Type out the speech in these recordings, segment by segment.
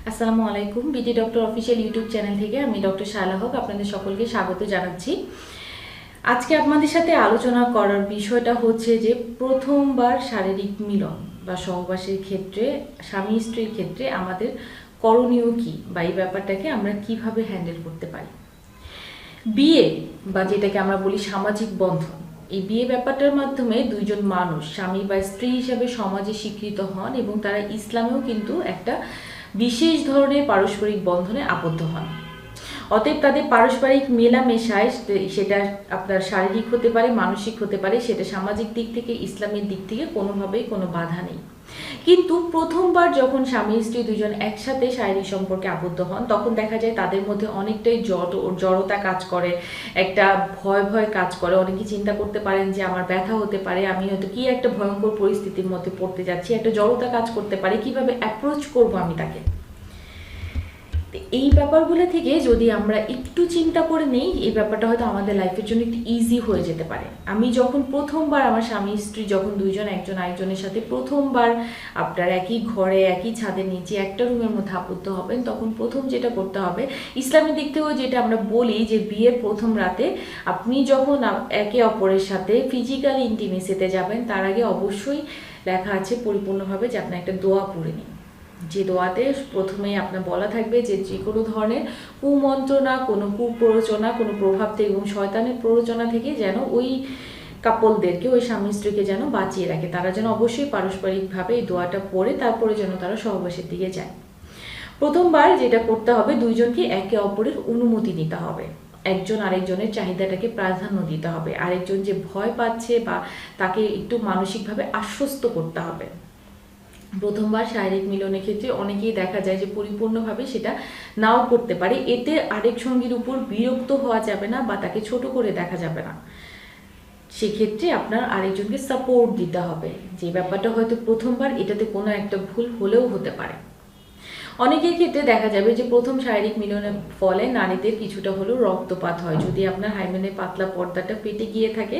আসসালামু আলাইকুম। BD doctor official YouTube channel থেকে আমি ডক্টর শায়লা হক আপনাদের সকলকে স্বাগত জানাচ্ছি। আজকে আপনাদের সাথে আলোচনা করার বিষয়টা হচ্ছে যে প্রথমবার শারীরিক মিলন বা সহবাসের ক্ষেত্রে স্বামী স্ত্রীর ক্ষেত্রে আমাদের করণীয় কী বা এই ব্যাপারটাকে আমরা কিভাবে হ্যান্ডেল করতে পারি। বিয়ে বা যেটাকে আমরা বলি সামাজিক বন্ধন, এই বিয়ে ব্যাপারটার মাধ্যমে দুইজন মানুষ স্বামী বা স্ত্রী হিসাবে সমাজে স্বীকৃত হন এবং তারা ইসলামেও কিন্তু একটা বিশেষ ধরনের পারস্পরিক বন্ধনে আবদ্ধ হন। অতএব তাদের পারস্পরিক মেলামেশায় সেটা আপনার শারীরিক হতে পারে, মানসিক হতে পারে, সেটা সামাজিক দিক থেকে ইসলামের দিক থেকে কোনোভাবেই কোনো বাধা নেই। কিন্তু প্রথমবার যখন স্বামী স্ত্রী দুজন একসাথে শারীরিক সম্পর্কে আবদ্ধ হন তখন দেখা যায় তাদের মধ্যে অনেকটাই জড়তা কাজ করে, একটা ভয় ভয় কাজ করে। অনেকে চিন্তা করতে পারেন যে আমার ব্যথা হতে পারে, আমি হয়তো কি একটা ভয়ঙ্কর পরিস্থিতির মধ্যে পড়তে যাচ্ছি, একটা জড়তা কাজ করতে পারে, কিভাবে অ্যাপ্রোচ করবো আমি তাকে। এই ব্যাপারগুলো থেকে যদি আমরা একটু চিন্তা করে নেই, এই ব্যাপারটা হয়তো আমাদের লাইফের জন্য একটু ইজি হয়ে যেতে পারে। আমি যখন প্রথমবার আমার স্বামী স্ত্রী যখন দুইজন একজন আরেকজনের সাথে প্রথমবার আপনার একই ঘরে একই ছাদের নিচে একটা রুমের মধ্যে আবদ্ধ হবেন, তখন প্রথম যেটা করতে হবে, ইসলামের দিক থেকেও যেটা আমরা বলি যে বিয়ের প্রথম রাতে আপনি যখন একে অপরের সাথে ফিজিক্যাল ইন্টিমেসিতে যাবেন তার আগে অবশ্যই লেখা আছে পরিপূর্ণভাবে যে আপনি একটা দোয়া পড়ে নিন। যে দোয়াতে প্রথমেই আপনার বলা থাকবে যে যে কোনো ধরনের কুমন্ত্রণা, কোনো কুপ্ররোচনা, কোনো প্রভাব থেকে এবং শয়তানের প্ররোচনা থেকে যেন ওই কাপলদেরকে, ওই স্বামী স্ত্রীকে যেন বাঁচিয়ে রাখে। তারা যেন অবশ্যই পারস্পরিকভাবে এই দোয়াটা পড়ে তারপরে যেন তারা সহবাসের দিকে যায়। প্রথমবার যেটা করতে হবে, দুইজনকে একে অপরের অনুমতি নিতে হবে। একজন আরেকজনের চাহিদাটাকে প্রাধান্য দিতে হবে। আরেকজন যে ভয় পাচ্ছে বা তাকে একটু মানসিকভাবে আশ্বস্ত করতে হবে। প্রথমবার শারীরিক মিলনের ক্ষেত্রে অনেকেই দেখা যায় যে পরিপূর্ণভাবে সেটা নাও করতে পারে। এতে আরেক সঙ্গীর উপর বিরক্ত হওয়া যাবে না বা তাকে ছোট করে দেখা যাবে না। সেক্ষেত্রে আপনার আরেকজনকে সাপোর্ট দিতে হবে। যে ব্যাপারটা হয়তো প্রথমবার, এটাতে কোনো একটা ভুল হলেও হতে পারে। অনেকের ক্ষেত্রে দেখা যাবে যে প্রথম শারীরিক মিলনের ফলে নারীদের কিছুটা হলেও রক্তপাত হয়। যদি আপনার হাইমেনের পাতলা পর্দাটা ফেটে গিয়ে থাকে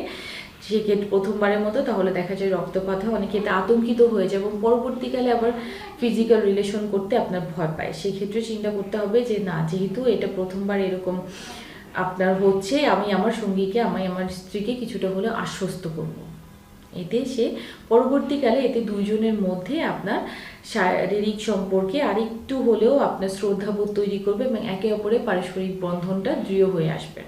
সেক্ষেত্রে প্রথমবারের মতো, তাহলে দেখা যায় রক্তপাত হয়। অনেকে এতে আতঙ্কিত হয়ে যায় এবং পরবর্তীকালে আবার ফিজিক্যাল রিলেশন করতে আপনার ভয় পায়। সেক্ষেত্রে চিন্তা করতে হবে যে না, যেহেতু এটা প্রথমবার এরকম আপনার হচ্ছে, আমি আমার সঙ্গীকে, আমি আমার স্ত্রীকে কিছুটা হলেও আশ্বস্ত করব। এতে সে পরবর্তীকালে এতে দুইজনের মধ্যে আপনার শারীরিক সম্পর্কে আরেকটু হলেও আপনার শ্রদ্ধাবোধ তৈরি করবে এবং একে অপরের পারস্পরিক বন্ধনটা দৃঢ় হয়ে আসবে।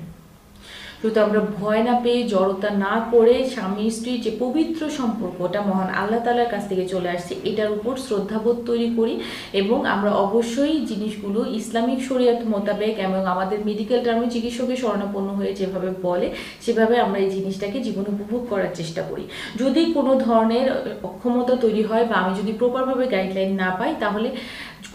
শুধু আমরা ভয় না পেয়ে, জড়তা না করে, স্বামী স্ত্রীর যে পবিত্র সম্পর্ক ওটা মহান আল্লাহ তাআলার কাছ থেকে চলে আসছে, এটার উপর শ্রদ্ধাবোধ তৈরি করি এবং আমরা অবশ্যই জিনিসগুলো ইসলামিক শরিয়ত মোতাবেক এবং আমাদের মেডিকেল টার্মে চিকিৎসকের শরণাপন্ন হয়ে যেভাবে বলে সেভাবে আমরা এই জিনিসটাকে জীবন উপভোগ করার চেষ্টা করি। যদি কোনো ধরনের অক্ষমতা তৈরি হয় বা আমি যদি প্রপারভাবে গাইডলাইন না পাই, তাহলে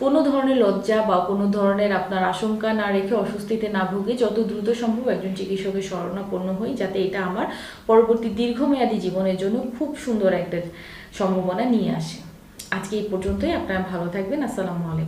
কোনো ধরনের লজ্জা বা কোনো ধরনের আপনার আশঙ্কা না রেখে, অস্বস্তিতে না ভুগে যত দ্রুত সম্ভব একজন চিকিৎসকের শরণাপন্ন হই, যাতে এটা আমার পরবর্তী দীর্ঘমেয়াদী জীবনের জন্য খুব সুন্দর একটা সম্ভাবনা নিয়ে আসে। আজকে এই পর্যন্তই। আপনারা ভালো থাকবেন। আসসালামু আলাইকুম।